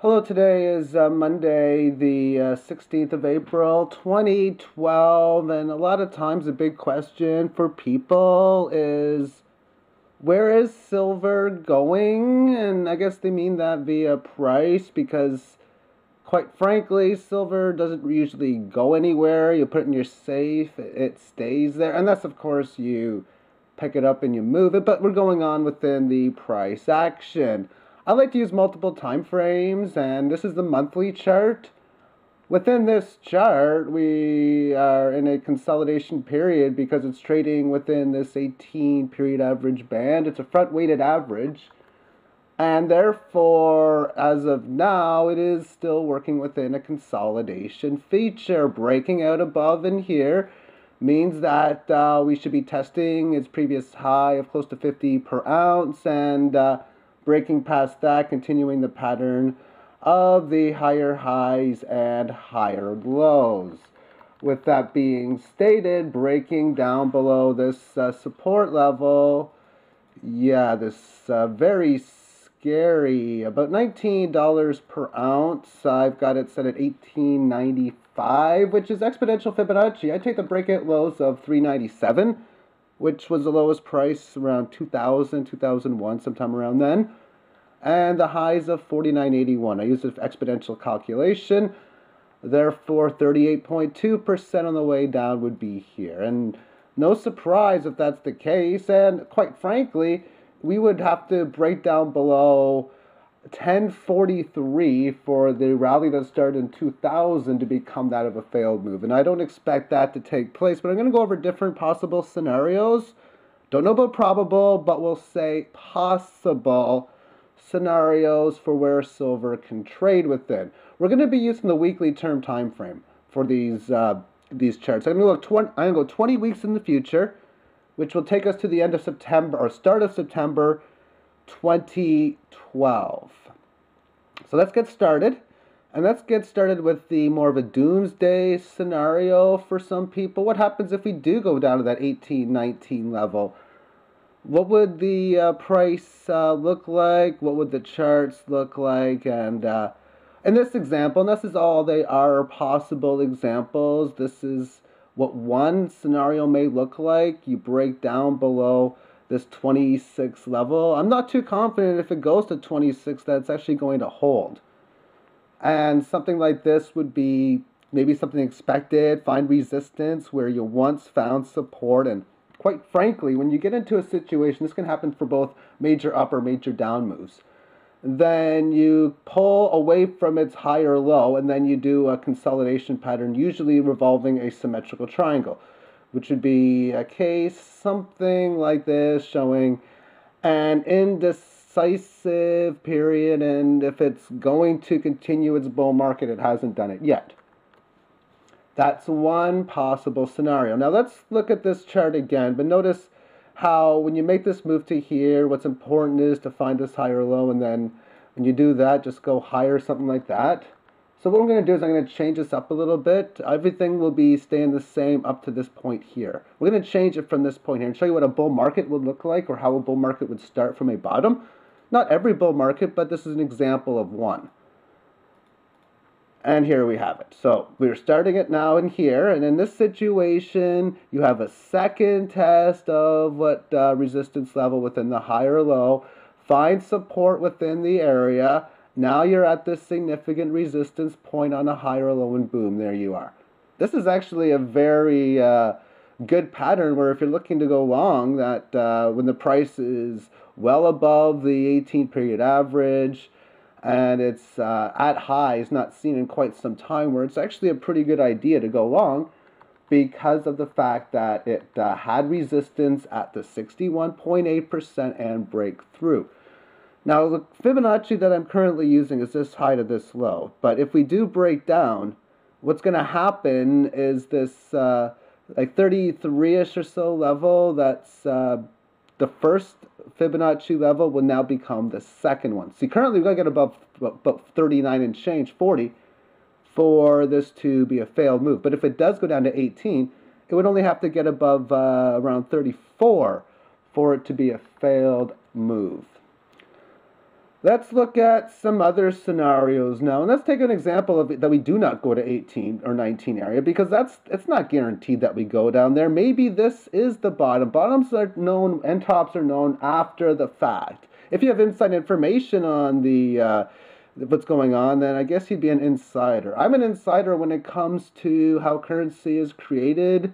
Hello, today is Monday, the 16th of April, 2012, and a lot of times the big question for people is where is silver going? And I guess they mean that via price because, quite frankly, silver doesn't usually go anywhere. You put it in your safe, it stays there, unless, of course, you pick it up and you move it, but we're going on within the price action. I like to use multiple time frames, and this is the monthly chart. Within this chart, we are in a consolidation period because it's trading within this 18 period average band. It's a front weighted average, and therefore, as of now, it is still working within a consolidation feature. Breaking out above in here means that we should be testing its previous high of close to 50 per ounce and breaking past that, continuing the pattern of the higher highs and higher lows. With that being stated, breaking down below this support level, this very scary, about $19 per ounce. I've got it set at $18.95, which is exponential Fibonacci. I take the breakout lows of $3.97, which was the lowest price around 2000, 2001, sometime around then, and the highs of $49.81. I used an exponential calculation. Therefore, 38.2% on the way down would be here. And no surprise if that's the case. And quite frankly, we would have to break down below 1043 for the rally that started in 2000 to become that of a failed move. And I don't expect that to take place, but I'm going to go over different possible scenarios. Don't know about probable, but we'll say possible scenarios for where silver can trade within. We're going to be using the weekly term time frame for these charts. I'm going to go 20 weeks in the future, which will take us to the end of September or start of September 2012. So let's get started. And let's get started with the more of a doomsday scenario for some people. What happens if we do go down to that 18, 19 level? What would the price look like? What would the charts look like? And in this example, and this is all they are possible examples, this is what one scenario may look like. You break down below this 26 level. I'm not too confident if it goes to 26 that it's actually going to hold. And something like this would be maybe something expected, find resistance where you once found support. And quite frankly, when you get into a situation, this can happen for both major up or major down moves. Then you pull away from its higher low, and then you do a consolidation pattern, usually revolving a symmetrical triangle, which would be a case something like this, showing an indecisive period, and if it's going to continue its bull market, it hasn't done it yet. That's one possible scenario. Now let's look at this chart again, but notice how when you make this move to here, what's important is to find this higher low, and then when you do that, just go higher, something like that. So what I'm going to do is I'm going to change this up a little bit. Everything will be staying the same up to this point here. We're going to change it from this point here and show you what a bull market would look like, or how a bull market would start from a bottom. Not every bull market, but this is an example of one. And here we have it. So we're starting it now in here, and in this situation, you have a second test of what resistance level within the higher low. Find support within the area. Now you're at this significant resistance point on a higher low, and boom, there you are. This is actually a very good pattern where if you're looking to go long, that when the price is well above the 18 period average, and it's at highs not seen in quite some time, where it's actually a pretty good idea to go long because of the fact that it had resistance at the 61.8% and break through. Now the Fibonacci that I'm currently using is this high to this low, but if we do break down, what's going to happen is this like 33-ish or so level, that's the first Fibonacci level will now become the second one. See, currently we've got to get above 39 and change, 40, for this to be a failed move. But if it does go down to 18, it would only have to get above around 34 for it to be a failed move. Let's look at some other scenarios now, and let's take an example of that we do not go to 18 or 19 area because it's not guaranteed that we go down there. Maybe this is the bottom. Bottoms are known and tops are known after the fact. If you have inside information on the what's going on, then I guess you'd be an insider. I'm an insider when it comes to how currency is created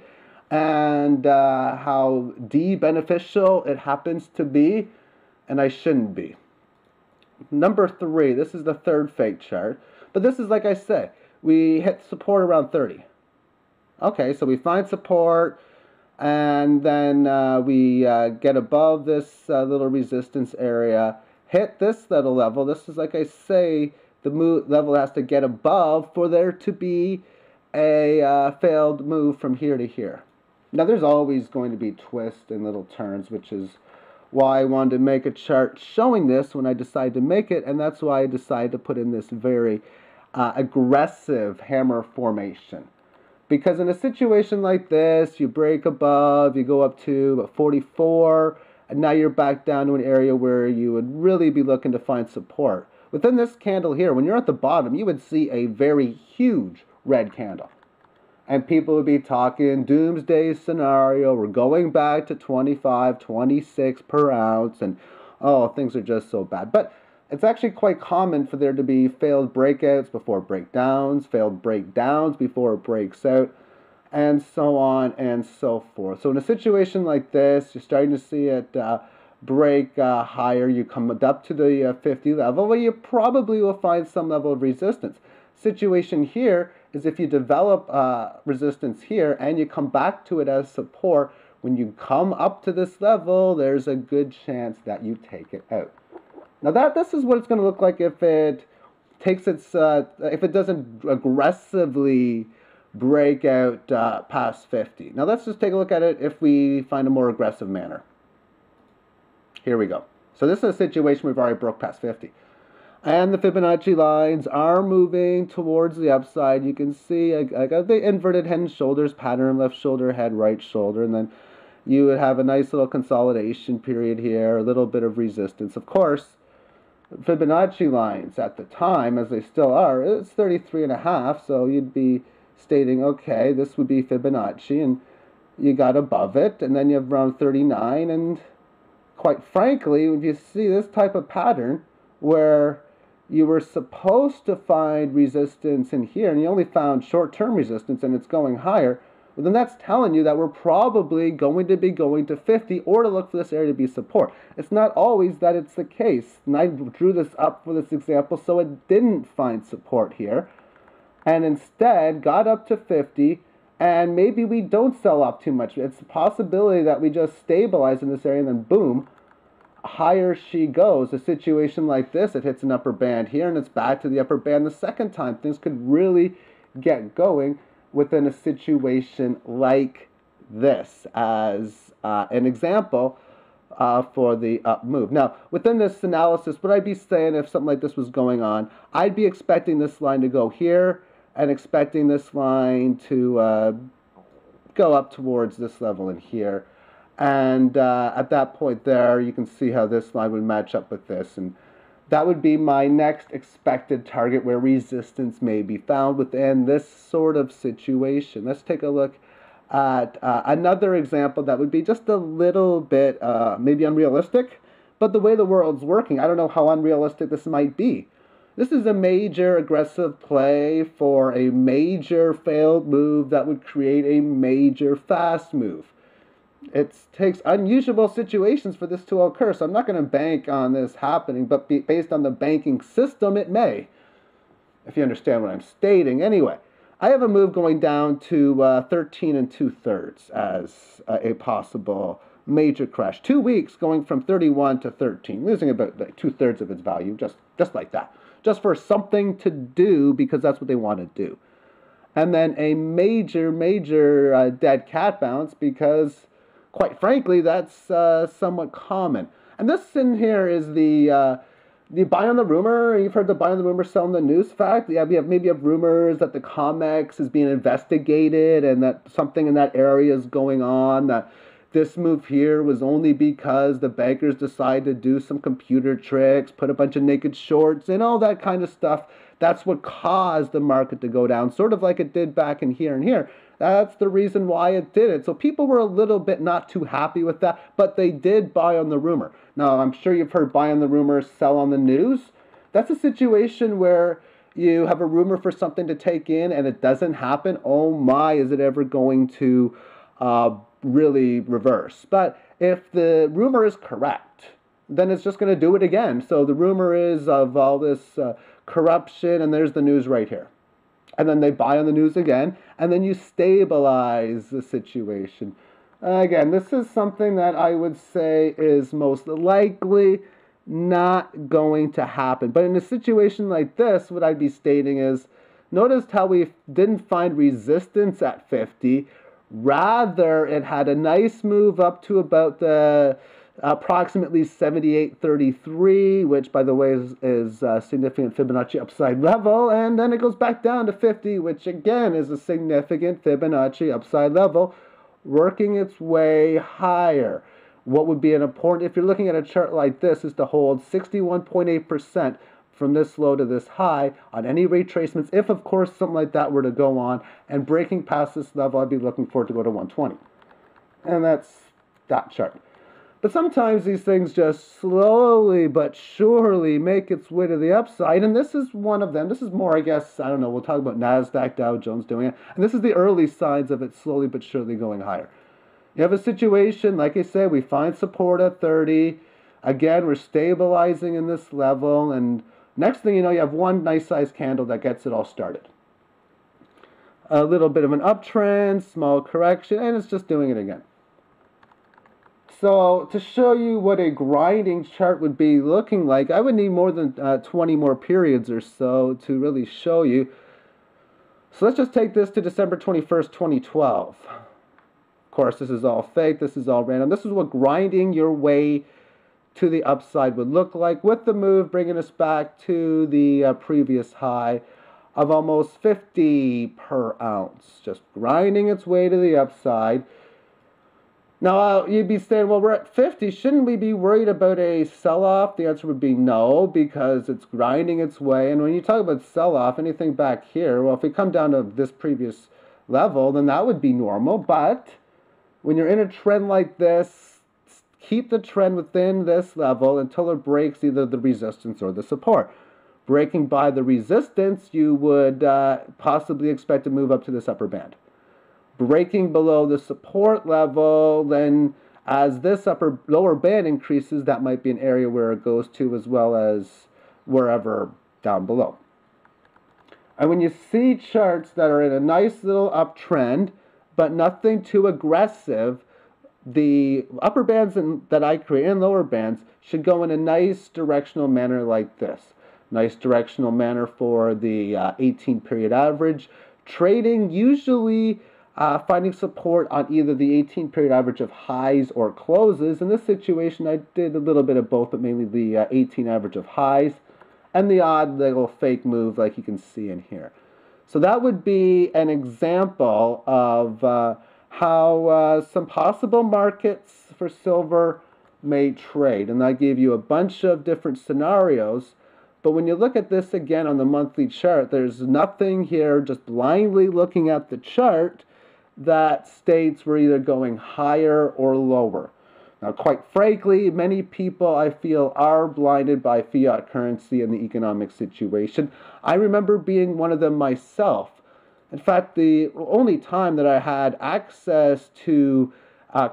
and how beneficial it happens to be, and I shouldn't be. Number 3, this is the third fake chart. But this is, like I said, we hit support around 30. Okay, so we find support, and then we get above this little resistance area, hit this little level. This is, like I say, the level has to get above for there to be a failed move from here to here. Now, there's always going to be twists and little turns, which is why I wanted to make a chart showing this when I decided to make it, and that's why I decided to put in this very aggressive hammer formation. Because in a situation like this, you break above, you go up to about 44, and now you're back down to an area where you would really be looking to find support. Within this candle here, when you're at the bottom, you would see a very huge red candle. And people would be talking Doomsday Scenario. We're going back to 25, 26 per ounce. And, oh, things are just so bad. But it's actually quite common for there to be failed breakouts before breakdowns, failed breakdowns before it breaks out, and so on and so forth. So in a situation like this, you're starting to see it break higher. You come up to the 50 level, where you probably will find some level of resistance. Situation here is if you develop resistance here and you come back to it as support, when you come up to this level, there's a good chance that you take it out. Now this is what it's going to look like if it takes its if it doesn't aggressively break out past 50. Now let's just take a look at it if we find a more aggressive manner. Here we go. So this is a situation we've already broke past 50. And the Fibonacci lines are moving towards the upside. You can see I got the inverted head and shoulders pattern, left shoulder, head, right shoulder. And then you would have a nice little consolidation period here, a little bit of resistance. Of course, Fibonacci lines at the time, as they still are, it's 33.5. So you'd be stating, okay, this would be Fibonacci. And you got above it. And then you have around 39. And quite frankly, if you see this type of pattern where you were supposed to find resistance in here, and you only found short-term resistance, and it's going higher, well, then that's telling you that we're probably going to be going to 50 or to look for this area to be support. It's not always that it's the case, and I drew this up for this example so it didn't find support here, and instead got up to 50, and maybe we don't sell off too much. It's a possibility that we just stabilize in this area, and then boom, higher she goes. A situation like this, it hits an upper band here and it's back to the upper band the second time. Things could really get going within a situation like this as an example for the up move. Now, within this analysis, what I'd be saying if something like this was going on, I'd be expecting this line to go here and expecting this line to go up towards this level in here. And at that point there, you can see how this line would match up with this. And that would be my next expected target where resistance may be found within this sort of situation. Let's take a look at another example that would be just a little bit maybe unrealistic. But the way the world's working, I don't know how unrealistic this might be. This is a major aggressive play for a major failed move that would create a major fast move. It takes unusual situations for this to occur, so I'm not going to bank on this happening, but based on the banking system, it may, if you understand what I'm stating. Anyway, I have a move going down to 13 2/3 as a possible major crash. 2 weeks going from 31 to 13, losing about 2/3 of its value, just like that. Just for something to do because that's what they want to do. And then a major dead cat bounce because, quite frankly, that's somewhat common. And this in here is the buy on the rumor. You've heard the buy on the rumor, sell on the news fact. Yeah, we have maybe rumors that the COMEX is being investigated and that something in that area is going on. That this move here was only because the bankers decided to do some computer tricks, put a bunch of naked shorts and all that kind of stuff. That's what caused the market to go down, sort of like it did back in here and here. That's the reason why it did it. So people were a little bit not too happy with that, but they did buy on the rumor. Now, I'm sure you've heard buy on the rumor, sell on the news. That's a situation where you have a rumor for something to take in and it doesn't happen. Oh my, is it ever going to really reverse? But if the rumor is correct, then it's just going to do it again. So the rumor is of all this corruption, and there's the news right here. And then they buy on the news again, and then you stabilize the situation. Again, this is something that I would say is most likely not going to happen. But in a situation like this, what I'd be stating is, notice how we didn't find resistance at 50. Rather, it had a nice move up to about the approximately 78.33, which, by the way, is a significant Fibonacci upside level. And then it goes back down to 50, which, again, is a significant Fibonacci upside level, working its way higher. What would be an important, if you're looking at a chart like this, is to hold 61.8% from this low to this high on any retracements. If, of course, something like that were to go on, and breaking past this level, I'd be looking for it to go to 120. And that's that chart. But sometimes these things just slowly but surely make its way to the upside, and this is one of them. This is more, I guess, I don't know, we'll talk about NASDAQ, Dow Jones doing it, and this is the early signs of it slowly but surely going higher. You have a situation, like I said, we find support at 30. Again, we're stabilizing in this level, and next thing you know, you have one nice size candle that gets it all started. A little bit of an uptrend, small correction, and it's just doing it again. So to show you what a grinding chart would be looking like, I would need more than 20 more periods or so to really show you. So let's just take this to December 21st, 2012. Of course, this is all fake. This is all random. This is what grinding your way to the upside would look like, with the move bringing us back to the previous high of almost 50 per ounce. Just grinding its way to the upside. Now, you'd be saying, well, we're at 50. Shouldn't we be worried about a sell-off? The answer would be no, because it's grinding its way. And when you talk about sell-off, anything back here, well, if we come down to this previous level, then that would be normal. But when you're in a trend like this, keep the trend within this level until it breaks either the resistance or the support. Breaking by the resistance, you would possibly expect to move up to this upper band. Breaking below the support level, then as this lower band increases, that might be an area where it goes to, as well as wherever down below. And when you see charts that are in a nice little uptrend, but nothing too aggressive, the upper bands that I create and lower bands should go in a nice directional manner like this. Nice directional manner for the 18-period average. Trading usually finding support on either the 18-period average of highs or closes. In this situation, I did a little bit of both, but mainly the 18 average of highs and the odd little fake move like you can see in here. So that would be an example of how some possible markets for silver may trade. And I gave you a bunch of different scenarios. But when you look at this again on the monthly chart, there's nothing here, just blindly looking at the chart, that states we're either going higher or lower. Now, quite frankly, many people, I feel, are blinded by fiat currency and the economic situation. I remember being one of them myself. In fact, the only time that I had access to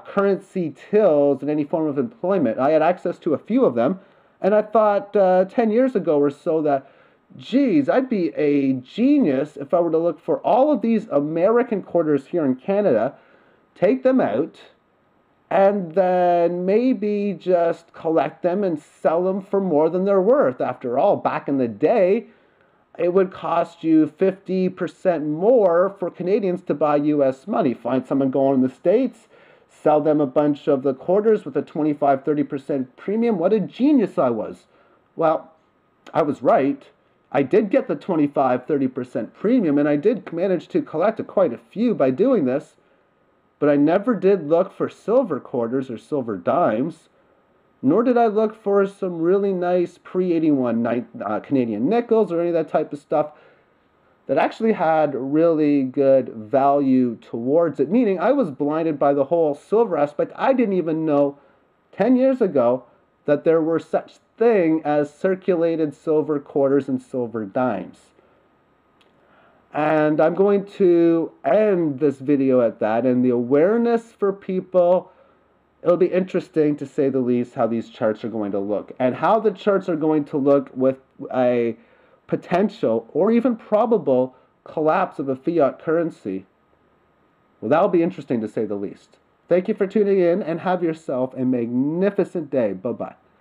currency tills in any form of employment, I had access to a few of them, and I thought 10 years ago or so that, geez, I'd be a genius if I were to look for all of these American quarters here in Canada, take them out, and then maybe just collect them and sell them for more than they're worth. After all, back in the day, it would cost you 50% more for Canadians to buy U.S. money. Find someone going in the States, sell them a bunch of the quarters with a 25-30% premium. What a genius I was. Well, I was right. I did get the 25-30% premium, and I did manage to collect quite a few by doing this. but I never did look for silver quarters or silver dimes, nor did I look for some really nice pre-81 Canadian nickels or any of that type of stuff that actually had really good value towards it, meaning I was blinded by the whole silver aspect. I didn't even know 10 years ago that there were such thing as circulated silver quarters and silver dimes. And I'm going to end this video at that, and the awareness for people, it'll be interesting to say the least how these charts are going to look and how the charts are going to look with a potential or even probable collapse of a fiat currency. Well, that'll be interesting to say the least. Thank you for tuning in and have yourself a magnificent day. Bye-bye.